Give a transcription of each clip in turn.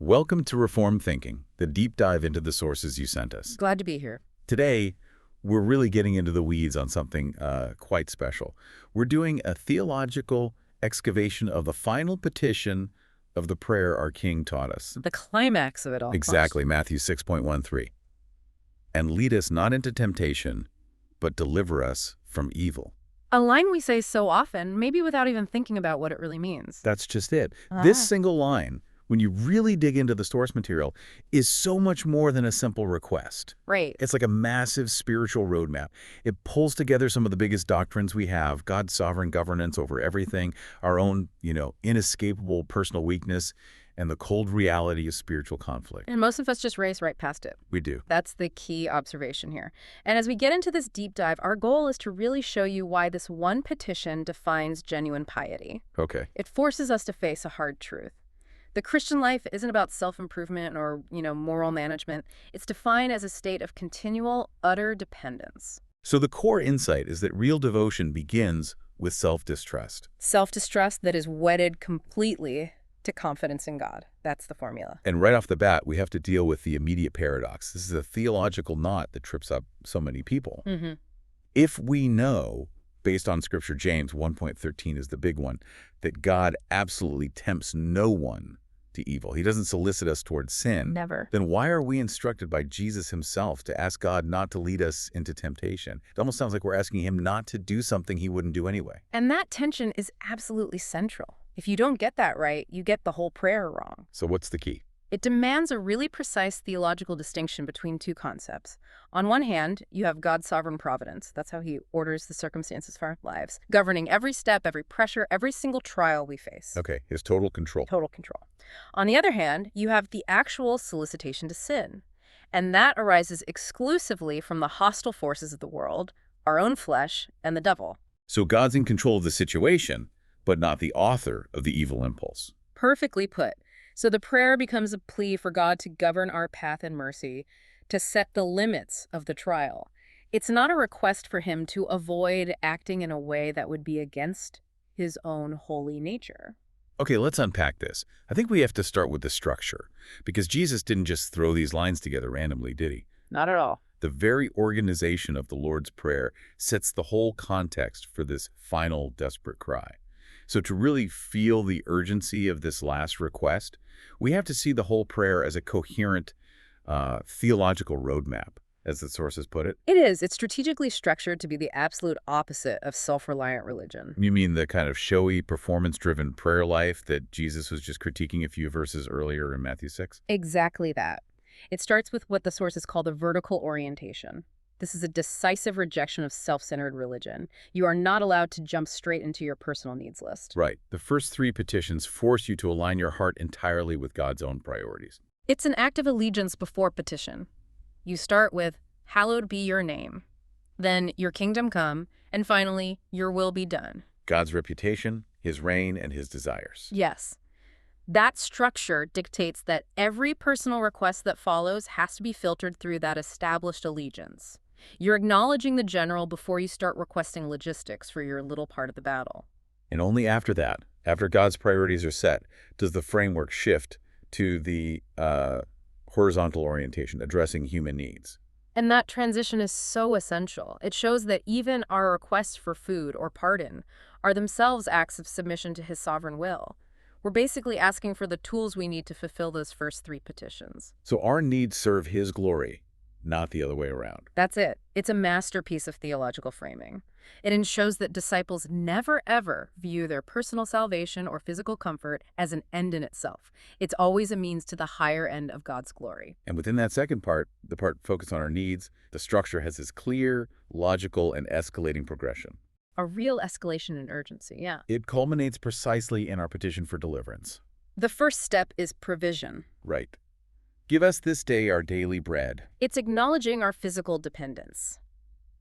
Welcome to Reform Thinking, the deep dive into the sources you sent us. Glad to be here. Today, we're really getting into the weeds on something quite special. We're doing a theological excavation of the final petition of the prayer our King taught us. The climax of it all. Exactly, Matthew 6.13. And lead us not into temptation, but deliver us from evil. A line we say so often, maybe without even thinking about what it really means. That's just it. This single line, when you really dig into the source material, is so much more than a simple request. Right. It's like a massive spiritual roadmap. It pulls together some of the biggest doctrines we have, God's sovereign governance over everything, our own, inescapable personal weakness, and the cold reality of spiritual conflict. And most of us just race right past it. We do. That's the key observation here. And as we get into this deep dive, our goal is to really show you why this one petition defines genuine piety. Okay. It forces us to face a hard truth. The Christian life isn't about self-improvement or, moral management. It's defined as a state of continual, utter dependence. So the core insight is that real devotion begins with self-distrust. Self-distrust that is wedded completely to confidence in God. That's the formula. And right off the bat, we have to deal with the immediate paradox. This is a theological knot that trips up so many people. If we know, based on Scripture, James 1.13 is the big one, that God absolutely tempts no one to evil. He doesn't solicit us towards sin. Never. Then why are we instructed by Jesus himself to ask God not to lead us into temptation? It almost sounds like we're asking him not to do something he wouldn't do anyway. And that tension is absolutely central. If you don't get that right, you get the whole prayer wrong. So what's the key? It demands a really precise theological distinction between two concepts. On one hand, you have God's sovereign providence. That's how he orders the circumstances for our lives, governing every step, every pressure, every single trial we face. Okay, his total control. Total control. On the other hand, you have the actual solicitation to sin. And that arises exclusively from the hostile forces of the world, our own flesh, and the devil. So God's in control of the situation, but not the author of the evil impulse. Perfectly put. So the prayer becomes a plea for God to govern our path in mercy, to set the limits of the trial. It's not a request for him to avoid acting in a way that would be against his own holy nature. Okay, let's unpack this. I think we have to start with the structure, because Jesus didn't just throw these lines together randomly, did he? Not at all. The very organization of the Lord's Prayer sets the whole context for this final desperate cry. So to really feel the urgency of this last request, we have to see the whole prayer as a coherent theological roadmap, as the sources put it. It is. It's strategically structured to be the absolute opposite of self-reliant religion. You mean the kind of showy, performance-driven prayer life that Jesus was just critiquing a few verses earlier in Matthew 6? Exactly that. It starts with what the sources call the vertical orientation. This is a decisive rejection of self-centered religion. You are not allowed to jump straight into your personal needs list. Right. The first three petitions force you to align your heart entirely with God's own priorities. It's an act of allegiance before petition. You start with, hallowed be your name. Then, your kingdom come. And finally, your will be done. God's reputation, his reign, and his desires. Yes. That structure dictates that every personal request that follows has to be filtered through that established allegiance. You're acknowledging the general before you start requesting logistics for your little part of the battle. And only after that, after God's priorities are set, does the framework shift to the horizontal orientation, addressing human needs. And that transition is so essential. It shows that even our requests for food or pardon are themselves acts of submission to his sovereign will. We're basically asking for the tools we need to fulfill those first three petitions. So our needs serve his glory, not the other way around. That's it. It's a masterpiece of theological framing. It ensures that disciples never, ever view their personal salvation or physical comfort as an end in itself. It's always a means to the higher end of God's glory. And within that second part, the part focused on our needs, the structure has this clear, logical, and escalating progression. A real escalation in urgency, yeah. It culminates precisely in our petition for deliverance. The first step is provision. Right. Give us this day our daily bread. It's acknowledging our physical dependence.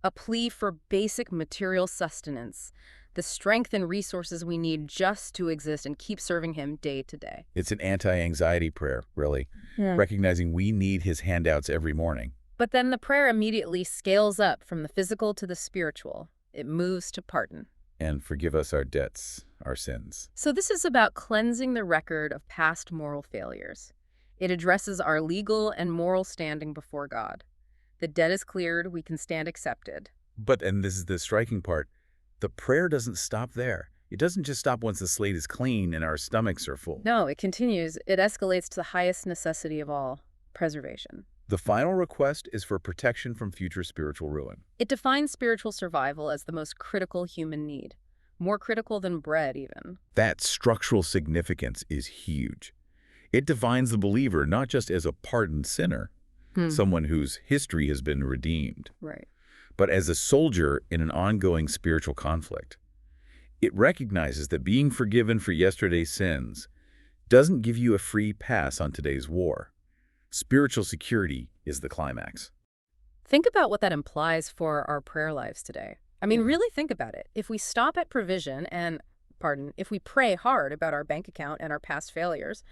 A plea for basic material sustenance, the strength and resources we need just to exist and keep serving him day to day. It's an anti-anxiety prayer, really, recognizing we need his handouts every morning. But then the prayer immediately scales up from the physical to the spiritual. It moves to pardon. And forgive us our debts, our sins. So this is about cleansing the record of past moral failures. It addresses our legal and moral standing before God. The debt is cleared, we can stand accepted. But, and this is the striking part, the prayer doesn't stop there. It doesn't just stop once the slate is clean and our stomachs are full. No, it continues. It escalates to the highest necessity of all, preservation. The final request is for protection from future spiritual ruin. It defines spiritual survival as the most critical human need. More critical than bread, even. That structural significance is huge. It defines the believer not just as a pardoned sinner, someone whose history has been redeemed, Right. but as a soldier in an ongoing spiritual conflict. It recognizes that being forgiven for yesterday's sins doesn't give you a free pass on today's war. Spiritual security is the climax. Think about what that implies for our prayer lives today. I mean, really think about it. If we stop at provision if we pray hard about our bank account and our past failures,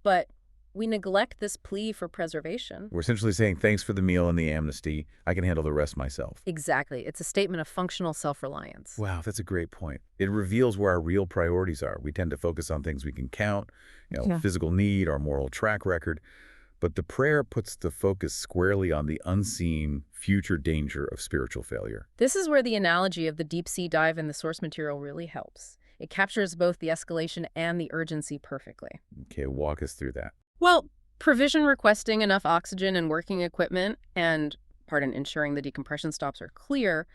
but we neglect this plea for preservation. We're essentially saying, thanks for the meal and the amnesty. I can handle the rest myself. Exactly. It's a statement of functional self-reliance. Wow, that's a great point. It reveals where our real priorities are. We tend to focus on things we can count, physical need, our moral track record. But the prayer puts the focus squarely on the unseen future danger of spiritual failure. This is where the analogy of the deep-sea dive in the source material really helps. It captures both the escalation and the urgency perfectly. Okay, walk us through that. Well, provision requesting enough oxygen and working equipment and, ensuring the decompression stops are clear,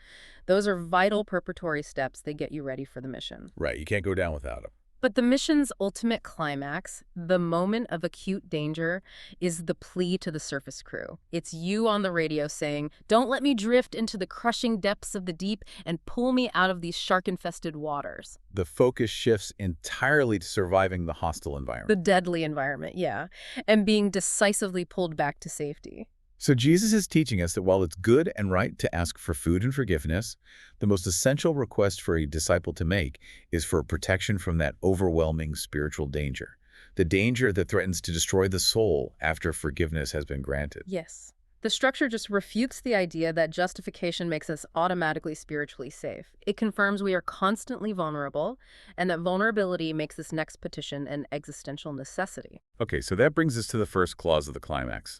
those are vital preparatory steps. They get you ready for the mission. Right, you can't go down without them. But the mission's ultimate climax, the moment of acute danger, is the plea to the surface crew. It's you on the radio saying, "Don't let me drift into the crushing depths of the deep and pull me out of these shark-infested waters." The focus shifts entirely to surviving the hostile environment. The deadly environment, yeah, and being decisively pulled back to safety. So Jesus is teaching us that while it's good and right to ask for food and forgiveness, the most essential request for a disciple to make is for protection from that overwhelming spiritual danger, the danger that threatens to destroy the soul after forgiveness has been granted. Yes. The structure just refutes the idea that justification makes us automatically spiritually safe. It confirms we are constantly vulnerable, and that vulnerability makes this next petition an existential necessity. Okay, so that brings us to the first clause of the climax.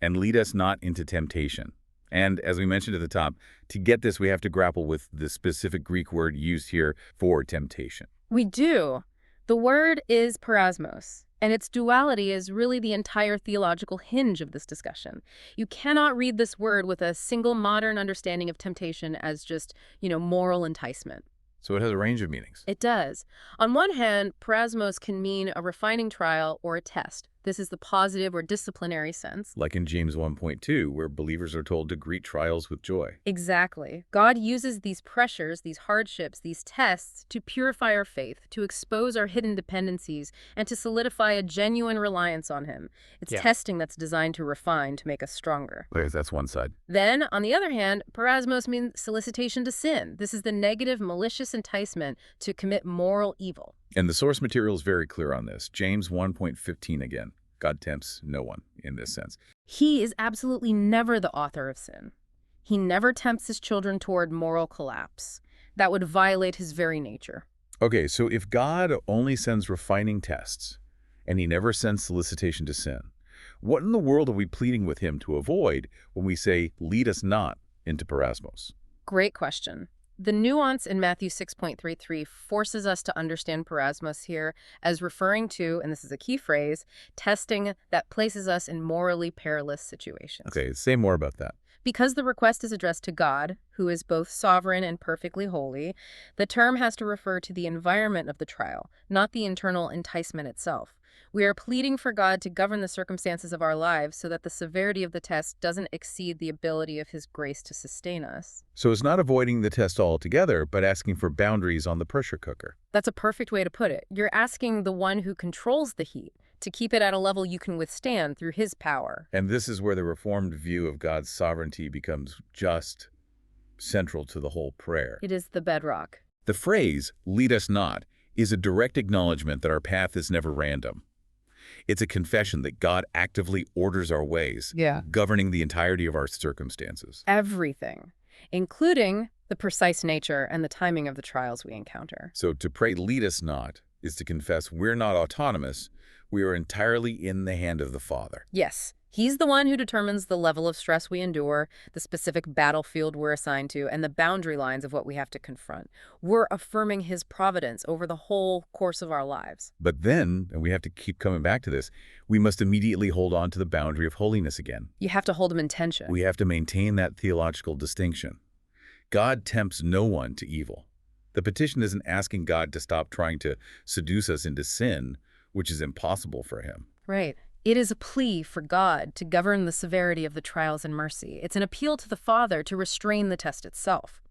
And lead us not into temptation. And as we mentioned at the top, to get this, we have to grapple with the specific Greek word used here for temptation. We do. The word is parasmos, and its duality is really the entire theological hinge of this discussion. You cannot read this word with a single modern understanding of temptation as just, moral enticement. So it has a range of meanings. It does. On one hand, parasmos can mean a refining trial or a test. This is the positive or disciplinary sense. Like in James 1.2, where believers are told to greet trials with joy. Exactly. God uses these pressures, these hardships, these tests to purify our faith, to expose our hidden dependencies, and to solidify a genuine reliance on Him. It's testing that's designed to refine, to make us stronger. Okay, that's one side. Then, on the other hand, parasmos means solicitation to sin. This is the negative, malicious enticement to commit moral evil. And the source material is very clear on this. James 1.15 again. God tempts no one in this sense. He is absolutely never the author of sin. He never tempts his children toward moral collapse. That would violate his very nature. Okay, so if God only sends refining tests, and he never sends solicitation to sin, what in the world are we pleading with him to avoid when we say, lead us not into parasmos? Great question. The nuance in Matthew 6.33 forces us to understand parasmos here as referring to, and this is a key phrase, testing that places us in morally perilous situations. Okay, say more about that. Because the request is addressed to God, who is both sovereign and perfectly holy, the term has to refer to the environment of the trial, not the internal enticement itself. We are pleading for God to govern the circumstances of our lives so that the severity of the test doesn't exceed the ability of His grace to sustain us. So it's not avoiding the test altogether, but asking for boundaries on the pressure cooker. That's a perfect way to put it. You're asking the one who controls the heat to keep it at a level you can withstand through His power. And this is where the Reformed view of God's sovereignty becomes just central to the whole prayer. It is the bedrock. The phrase, lead us not, is a direct acknowledgement that our path is never random. It's a confession that God actively orders our ways, governing the entirety of our circumstances. Everything, including the precise nature and the timing of the trials we encounter. So to pray, lead us not, is to confess we're not autonomous, We are entirely in the hand of the Father. Yes, he's the one who determines the level of stress we endure, the specific battlefield we're assigned to, and the boundary lines of what we have to confront. We're affirming his providence over the whole course of our lives. But then, and we have to keep coming back to this, we must immediately hold on to the boundary of holiness again. You have to hold him in tension. We have to maintain that theological distinction. God tempts no one to evil. The petition isn't asking God to stop trying to seduce us into sin, which is impossible for him. Right. It is a plea for God to govern the severity of the trials and mercy. It's an appeal to the Father to restrain the test itself.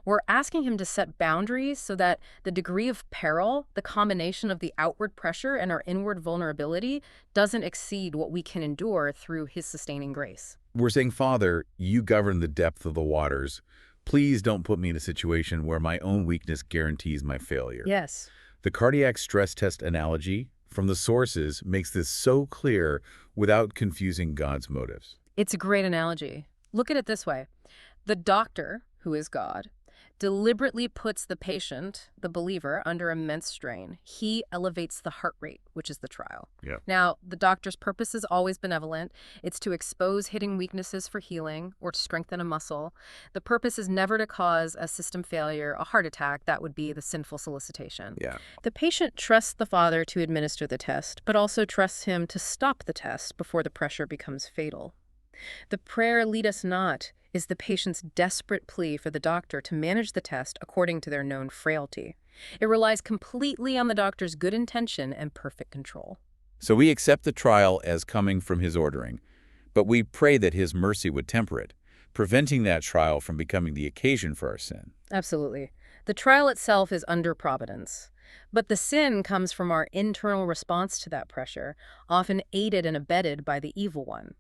We're asking him to set boundaries so that the degree of peril, the combination of the outward pressure and our inward vulnerability, doesn't exceed what we can endure through his sustaining grace. We're saying, Father, you govern the depth of the waters. Please don't put me in a situation where my own weakness guarantees my failure. Yes. The cardiac stress test analogy from the sources makes this so clear without confusing God's motives. It's a great analogy. Look at it this way. The doctor, who is God, deliberately puts the patient, the believer, under immense strain. He elevates the heart rate, which is the trial. Yeah. Now, the doctor's purpose is always benevolent. It's to expose hidden weaknesses for healing or to strengthen a muscle. The purpose is never to cause a system failure, a heart attack. That would be the sinful solicitation. Yeah. The patient trusts the Father to administer the test, but also trusts him to stop the test before the pressure becomes fatal. The prayer, "Lead us not," is the patient's desperate plea for the doctor to manage the test according to their known frailty. It relies completely on the doctor's good intention and perfect control. So we accept the trial as coming from his ordering, but we pray that his mercy would temper it, preventing that trial from becoming the occasion for our sin. Absolutely. The trial itself is under providence, but the sin comes from our internal response to that pressure, often aided and abetted by the evil one.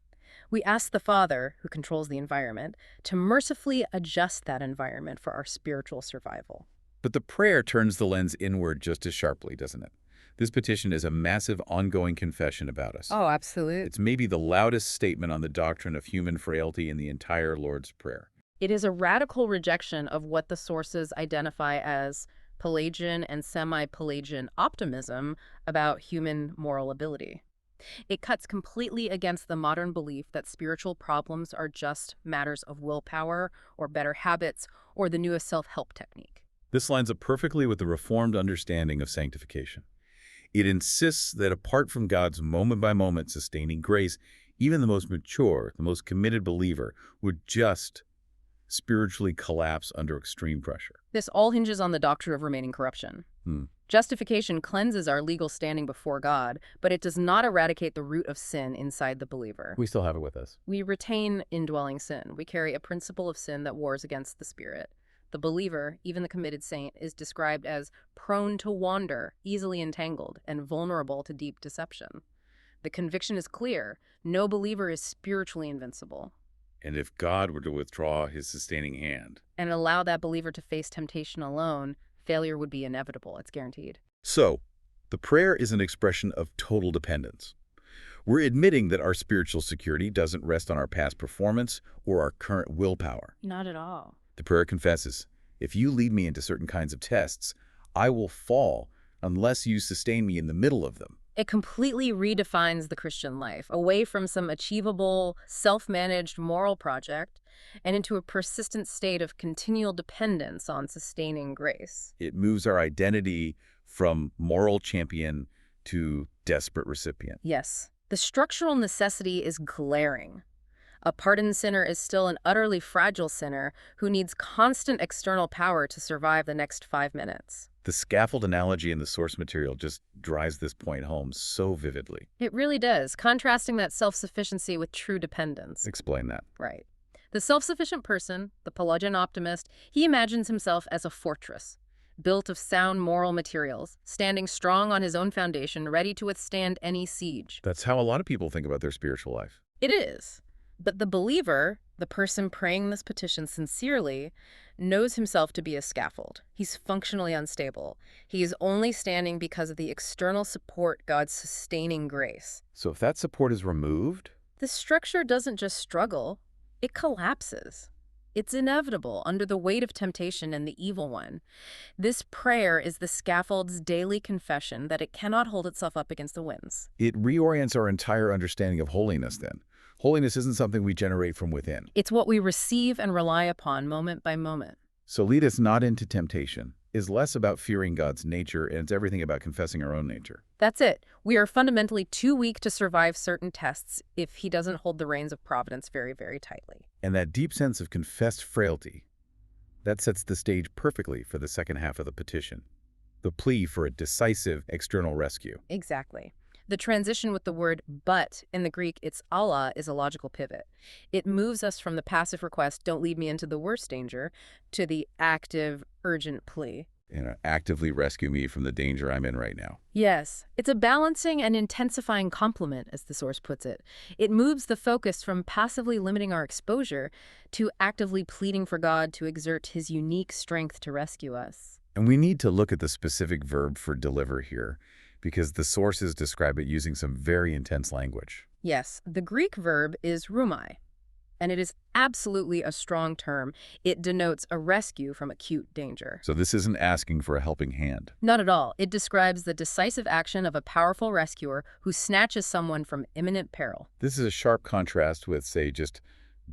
We ask the Father, who controls the environment, to mercifully adjust that environment for our spiritual survival. But the prayer turns the lens inward just as sharply, doesn't it? This petition is a massive ongoing confession about us. Oh, absolutely. It's maybe the loudest statement on the doctrine of human frailty in the entire Lord's Prayer. It is a radical rejection of what the sources identify as Pelagian and semi-Pelagian optimism about human moral ability. It cuts completely against the modern belief that spiritual problems are just matters of willpower or better habits or the newest self-help technique. This lines up perfectly with the Reformed understanding of sanctification. It insists that apart from God's moment-by-moment sustaining grace, even the most mature, the most committed believer would just spiritually collapse under extreme pressure. This all hinges on the doctrine of remaining corruption. Justification cleanses our legal standing before God, but it does not eradicate the root of sin inside the believer. We still have it with us. We retain indwelling sin. We carry a principle of sin that wars against the spirit. The believer, even the committed saint, is described as prone to wander, easily entangled, and vulnerable to deep deception. The conviction is clear. No believer is spiritually invincible. And if God were to withdraw his sustaining hand, And allow that believer to face temptation alone, failure would be inevitable. It's guaranteed. So, the prayer is an expression of total dependence. We're admitting that our spiritual security doesn't rest on our past performance or our current willpower. Not at all. The prayer confesses, if you lead me into certain kinds of tests, I will fall unless you sustain me in the middle of them. It completely redefines the Christian life, away from some achievable, self-managed moral project and into a persistent state of continual dependence on sustaining grace. It moves our identity from moral champion to desperate recipient. Yes, the structural necessity is glaring. A pardoned sinner is still an utterly fragile sinner who needs constant external power to survive the next 5 minutes. The scaffold analogy in the source material just drives this point home so vividly. It really does, contrasting that self-sufficiency with true dependence. Explain that. Right. The self-sufficient person, the Pelagian optimist, he imagines himself as a fortress, built of sound moral materials, standing strong on his own foundation, ready to withstand any siege. That's how a lot of people think about their spiritual life. It is. But the believer, the person praying this petition sincerely, knows himself to be a scaffold. He's functionally unstable. He is only standing because of the external support, God's sustaining grace. So if that support is removed, The structure doesn't just struggle, it collapses. It's inevitable under the weight of temptation and the evil one. This prayer is the scaffold's daily confession that it cannot hold itself up against the winds. It reorients our entire understanding of holiness then. Holiness isn't something we generate from within. It's what we receive and rely upon moment by moment. So lead us not into temptation is less about fearing God's nature, and it's everything about confessing our own nature. That's it. We are fundamentally too weak to survive certain tests if he doesn't hold the reins of providence very, very tightly. And that deep sense of confessed frailty, that sets the stage perfectly for the second half of the petition, the plea for a decisive external rescue. Exactly. The transition with the word but in the Greek, it's Allah, is a logical pivot. It moves us from the passive request, don't lead me into the worst danger, to the active, urgent plea. Actively rescue me from the danger I'm in right now. Yes, it's a balancing and intensifying complement, as the source puts it. It moves the focus from passively limiting our exposure to actively pleading for God to exert his unique strength to rescue us. And we need to look at the specific verb for deliver here, because the sources describe it using some very intense language. Yes, the Greek verb is rumai, and it is absolutely a strong term. It denotes a rescue from acute danger. So this isn't asking for a helping hand. Not at all. It describes the decisive action of a powerful rescuer who snatches someone from imminent peril. This is a sharp contrast with, say, just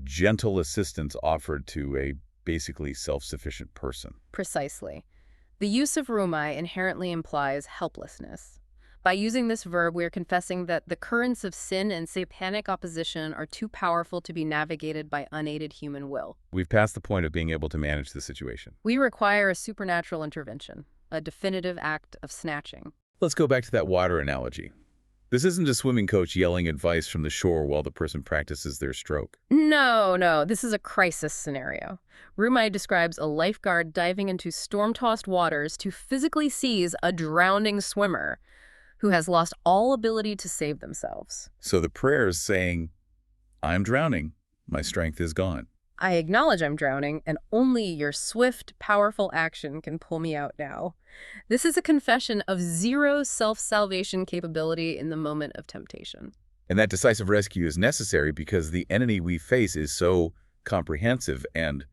gentle assistance offered to a basically self-sufficient person. Precisely. The use of rumai inherently implies helplessness. By using this verb, we are confessing that the currents of sin and satanic opposition are too powerful to be navigated by unaided human will. We've passed the point of being able to manage the situation. We require a supernatural intervention, a definitive act of snatching. Let's go back to that water analogy. This isn't a swimming coach yelling advice from the shore while the person practices their stroke. No, this is a crisis scenario. Rumai describes a lifeguard diving into storm-tossed waters to physically seize a drowning swimmer who has lost all ability to save themselves. So the prayer is saying, I'm drowning, my strength is gone. I acknowledge I'm drowning, and only your swift, powerful action can pull me out now. This is a confession of zero self-salvation capability in the moment of temptation. And that decisive rescue is necessary because the enemy we face is so comprehensive and,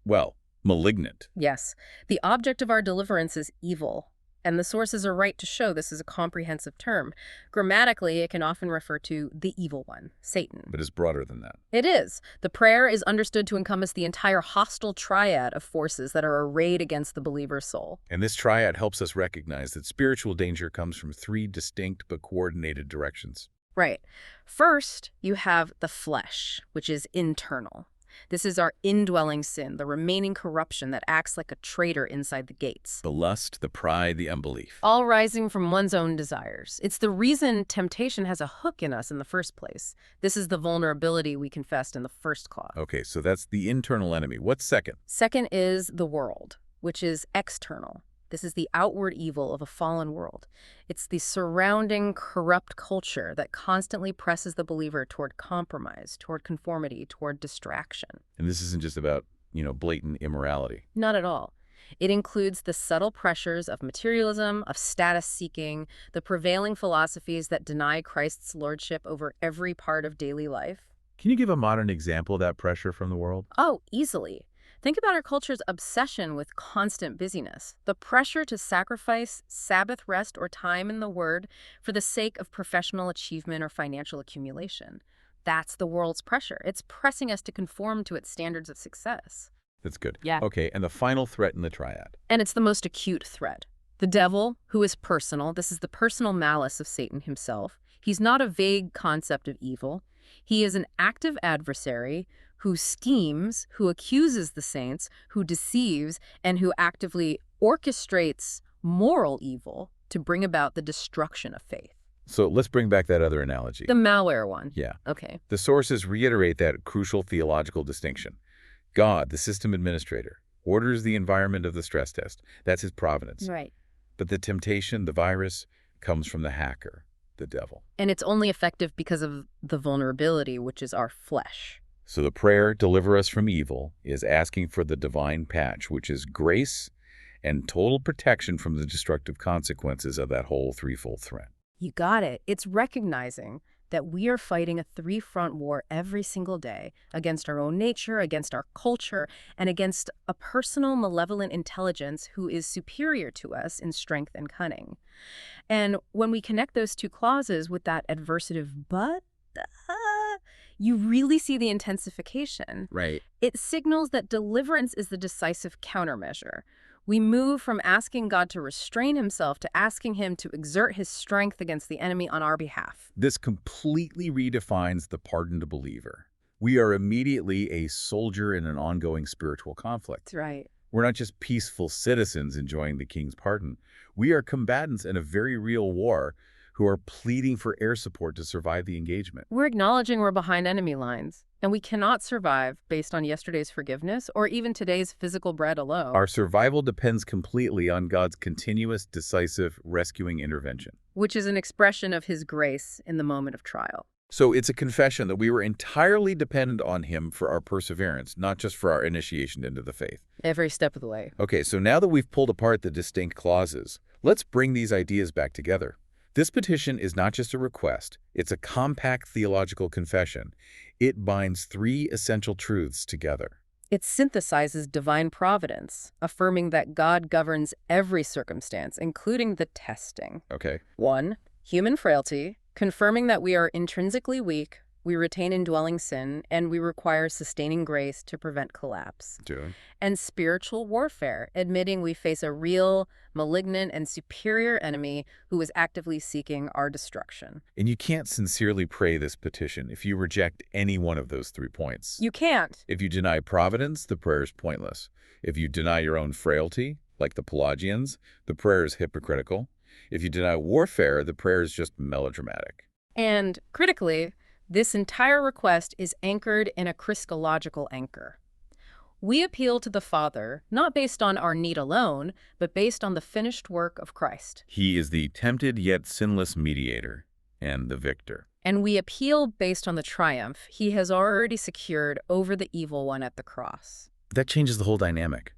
well, malignant. Yes, the object of our deliverance is evil, and the sources are right to show this is a comprehensive term. Grammatically, it can often refer to the evil one, Satan. But it's broader than that. It is. The prayer is understood to encompass the entire hostile triad of forces that are arrayed against the believer's soul. And this triad helps us recognize that spiritual danger comes from three distinct but coordinated directions. Right. First, you have the flesh, which is internal. This is our indwelling sin, the remaining corruption that acts like a traitor inside the gates. The lust, the pride, the unbelief. All rising from one's own desires. It's the reason temptation has a hook in us in the first place. This is the vulnerability we confessed in the first clause. Okay, so that's the internal enemy. What's second? Second is the world, which is external. This is the outward evil of a fallen world. It's the surrounding corrupt culture that constantly presses the believer toward compromise, toward conformity, toward distraction. And this isn't just about, blatant immorality. Not at all. It includes the subtle pressures of materialism, of status seeking, the prevailing philosophies that deny Christ's lordship over every part of daily life. Can you give a modern example of that pressure from the world? Oh, easily. Think about our culture's obsession with constant busyness, the pressure to sacrifice Sabbath rest or time in the Word for the sake of professional achievement or financial accumulation. That's the world's pressure. It's pressing us to conform to its standards of success. That's good. Yeah. Okay, and the final threat in the triad. And it's the most acute threat. The devil, who is personal, this is the personal malice of Satan himself. He's not a vague concept of evil. He is an active adversary who schemes, who accuses the saints, who deceives, and who actively orchestrates moral evil to bring about the destruction of faith. So let's bring back that other analogy. The malware one. Yeah. Okay. The sources reiterate that crucial theological distinction. God, the system administrator, orders the environment of the stress test. That's his providence. Right. But the temptation, the virus, comes from the hacker, the devil. And it's only effective because of the vulnerability, which is our flesh. So the prayer, deliver us from evil, is asking for the divine patch, which is grace and total protection from the destructive consequences of that whole threefold threat. You got it. It's recognizing that we are fighting a three-front war every single day against our own nature, against our culture, and against a personal malevolent intelligence who is superior to us in strength and cunning. And when we connect those two clauses with that adversative but, you really see the intensification. Right. It signals that deliverance is the decisive countermeasure. We move from asking God to restrain himself to asking him to exert his strength against the enemy on our behalf. This completely redefines the pardoned believer. We are immediately a soldier in an ongoing spiritual conflict. That's right. We're not just peaceful citizens enjoying the king's pardon. We are combatants in a very real war who are pleading for air support to survive the engagement. We're acknowledging we're behind enemy lines, and we cannot survive based on yesterday's forgiveness or even today's physical bread alone. Our survival depends completely on God's continuous, decisive, rescuing intervention. Which is an expression of his grace in the moment of trial. So it's a confession that we were entirely dependent on him for our perseverance, not just for our initiation into the faith. Every step of the way. Okay, so now that we've pulled apart the distinct clauses, let's bring these ideas back together. This petition is not just a request, it's a compact theological confession. It binds three essential truths together. It synthesizes divine providence, affirming that God governs every circumstance, including the testing. Okay. 1. Human frailty, confirming that we are intrinsically weak, we retain indwelling sin, and we require sustaining grace to prevent collapse. 2. And spiritual warfare, admitting we face a real, malignant, and superior enemy who is actively seeking our destruction. And you can't sincerely pray this petition if you reject any one of those 3 points. You can't. If you deny providence, the prayer is pointless. If you deny your own frailty, like the Pelagians, the prayer is hypocritical. If you deny warfare, the prayer is just melodramatic. And critically, this entire request is anchored in a Christological anchor. We appeal to the Father, not based on our need alone, but based on the finished work of Christ. He is the tempted yet sinless mediator and the victor. And we appeal based on the triumph he has already secured over the evil one at the cross. That changes the whole dynamic.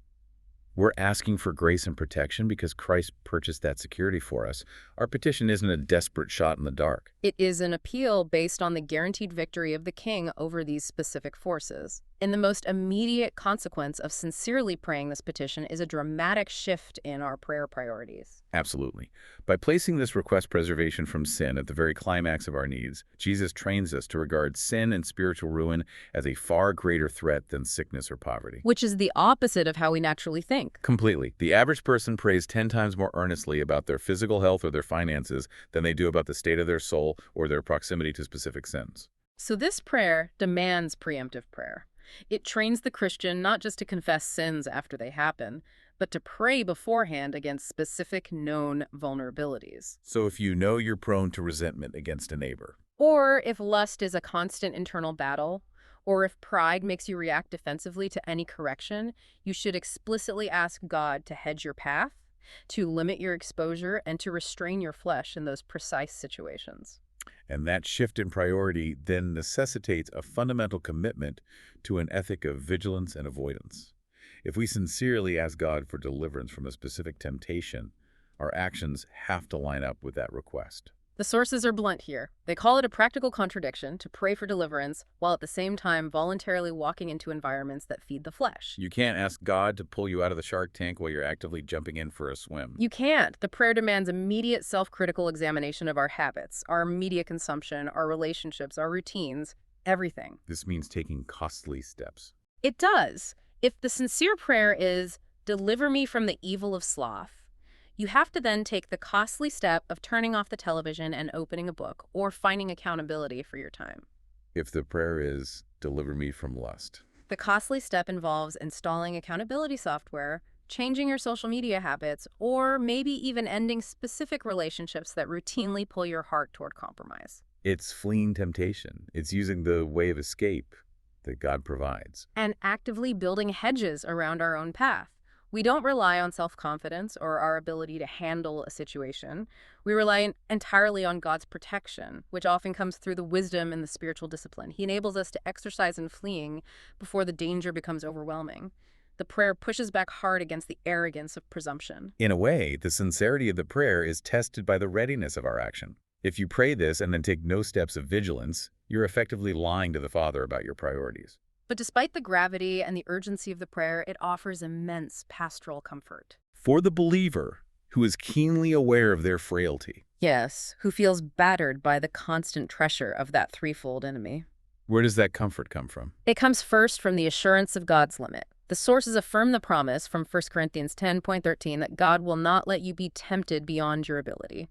We're asking for grace and protection because Christ purchased that security for us. Our petition isn't a desperate shot in the dark. It is an appeal based on the guaranteed victory of the King over these specific forces. And the most immediate consequence of sincerely praying this petition is a dramatic shift in our prayer priorities. Absolutely. By placing this request preservation from sin at the very climax of our needs, Jesus trains us to regard sin and spiritual ruin as a far greater threat than sickness or poverty. Which is the opposite of how we naturally think. Completely. The average person prays 10 times more earnestly about their physical health or their finances than they do about the state of their soul or their proximity to specific sins. So this prayer demands preemptive prayer. It trains the Christian not just to confess sins after they happen, but to pray beforehand against specific known vulnerabilities. So if you know you're prone to resentment against a neighbor, Or if lust is a constant internal battle, or if pride makes you react defensively to any correction, you should explicitly ask God to hedge your path, to limit your exposure, and to restrain your flesh in those precise situations. and that shift in priority then necessitates a fundamental commitment to an ethic of vigilance and avoidance. If we sincerely ask God for deliverance from a specific temptation, our actions have to line up with that request. The sources are blunt here. They call it a practical contradiction to pray for deliverance while at the same time voluntarily walking into environments that feed the flesh. You can't ask God to pull you out of the shark tank while you're actively jumping in for a swim. You can't. The prayer demands immediate self-critical examination of our habits, our media consumption, our relationships, our routines, everything. This means taking costly steps. It does. If the sincere prayer is, "Deliver me from the evil of sloth," you have to then take the costly step of turning off the television and opening a book or finding accountability for your time. If the prayer is, "Deliver me from lust," The costly step involves installing accountability software, changing your social media habits, or maybe even ending specific relationships that routinely pull your heart toward compromise. it's fleeing temptation. It's using the way of escape that God provides. And actively building hedges around our own path. We don't rely on self-confidence or our ability to handle a situation. We rely entirely on God's protection, which often comes through the wisdom and the spiritual discipline. He enables us to exercise in fleeing before the danger becomes overwhelming. The prayer pushes back hard against the arrogance of presumption. In a way, the sincerity of the prayer is tested by the readiness of our action. If you pray this and then take no steps of vigilance, you're effectively lying to the Father about your priorities. But despite the gravity and the urgency of the prayer, it offers immense pastoral comfort. For the believer, who is keenly aware of their frailty, Yes, who feels battered by the constant pressure of that threefold enemy. where does that comfort come from? It comes first from the assurance of God's limit. The sources affirm the promise from 1 Corinthians 10:13 that God will not let you be tempted beyond your ability.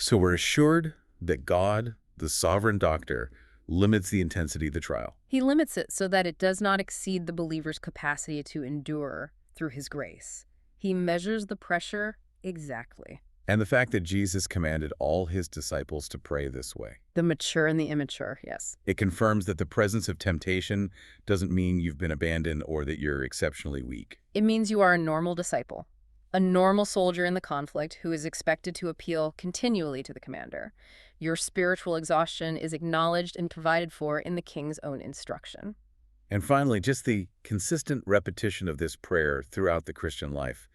So we're assured that God, the sovereign doctor, limits the intensity of the trial. He limits it so that it does not exceed the believer's capacity to endure through his grace. He measures the pressure exactly. And the fact that Jesus commanded all his disciples to pray this way. The mature and the immature, yes. It confirms that the presence of temptation doesn't mean you've been abandoned or that you're exceptionally weak. It means you are a normal disciple, a normal soldier in the conflict who is expected to appeal continually to the commander. Your spiritual exhaustion is acknowledged and provided for in the king's own instruction. And finally, just the consistent repetition of this prayer throughout the Christian life.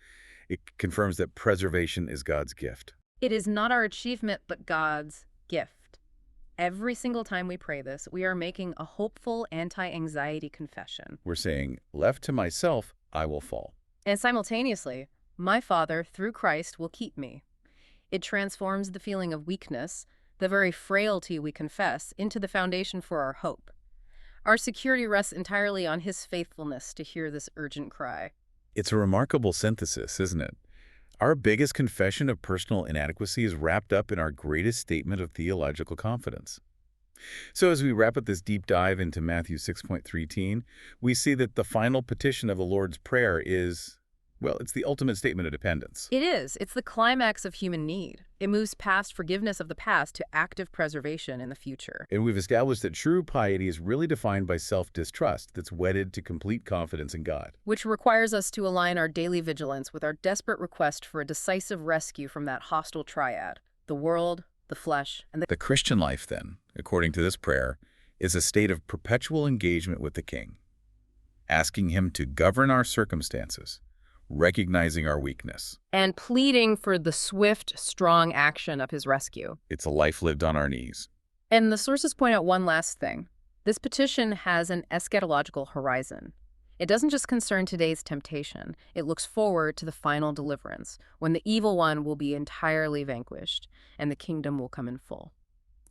It confirms that preservation is God's gift. It is not our achievement, but God's gift. Every single time we pray this, we are making a hopeful anti-anxiety confession. We're saying, left to myself, I will fall. And simultaneously, my Father, through Christ, will keep me. It transforms the feeling of weakness, the very frailty we confess, into the foundation for our hope. Our security rests entirely on His faithfulness to hear this urgent cry. It's a remarkable synthesis, isn't it? Our biggest confession of personal inadequacy is wrapped up in our greatest statement of theological confidence. So as we wrap up this deep dive into Matthew 6.13, we see that the final petition of the Lord's Prayer is, well, it's the ultimate statement of dependence. It is. It's the climax of human need. It moves past forgiveness of the past to active preservation in the future. And we've established that true piety is really defined by self-distrust that's wedded to complete confidence in God. Which requires us to align our daily vigilance with our desperate request for a decisive rescue from that hostile triad, the world, the flesh, and the... The Christian life, then, according to this prayer, is a state of perpetual engagement with the King, asking Him to govern our circumstances, recognizing our weakness. and pleading for the swift, strong action of His rescue. It's a life lived on our knees. And the sources point out one last thing. This petition has an eschatological horizon. It doesn't just concern today's temptation. It looks forward to the final deliverance, when the evil one will be entirely vanquished, and the kingdom will come in full.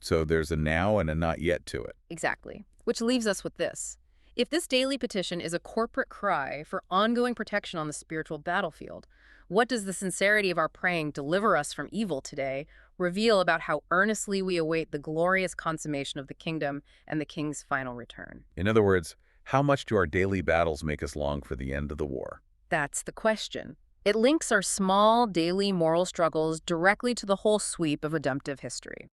So there's a now and a not yet to it. Exactly. Which leaves us with this. If this daily petition is a corporate cry for ongoing protection on the spiritual battlefield, what does the sincerity of our praying deliver us from evil today reveal about how earnestly we await the glorious consummation of the kingdom and the king's final return? In other words, how much do our daily battles make us long for the end of the war? That's the question. It links our small, daily moral struggles directly to the whole sweep of redemptive history.